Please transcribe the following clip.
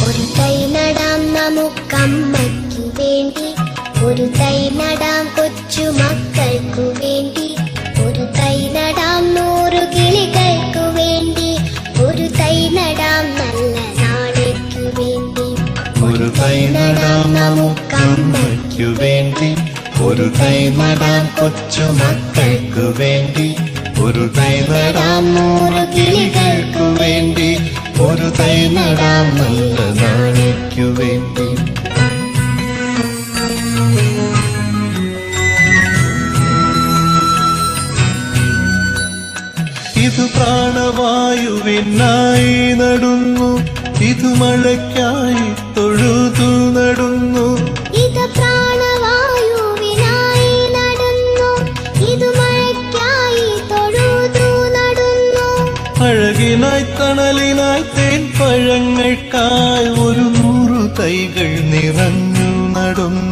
ഒരു തൈ നടാം നമുക്കമ്മയ്ക്കു വേണ്ടി, ഒരു തൈ നടാം കൊച്ചുമക്കൾക്കു വേണ്ടി, ഒരു തൈ നടാം 100 കിളികൾക്കു വേണ്ടി, ഒരു തൈ നടാം നല്ല നാളേക്കു വേണ്ടി. ഒരു തൈ നടാം നമുക്കമ്മയ്ക്കു വേണ്ടി, ഒരു തൈ നടാം കൊച്ചുമക്കൾക്കു വേണ്ടി, ഒരു തൈ നടാം 100 കിളികൾക്കു വേണ്ടി, ഒരു തൈ നടാം നല്ല നാളേക്കു വേണ്ടി. ഇത് പ്രാണവായുവിനായി നടുന്നു, ഇത് മഴയ്ക്കായി തൊഴുതു നടുന്നു. ഇത് പ്രാണവായുവിനായി നടുന്നു, ഇത് മഴയ്ക്കായി തൊഴുതു നടുന്നു. അഴകിനായി തണലിനായി തേൻ പഴങ്ങൾക്കായി 100 തൈകൾ നിറഞ്ഞു നടുന്നു.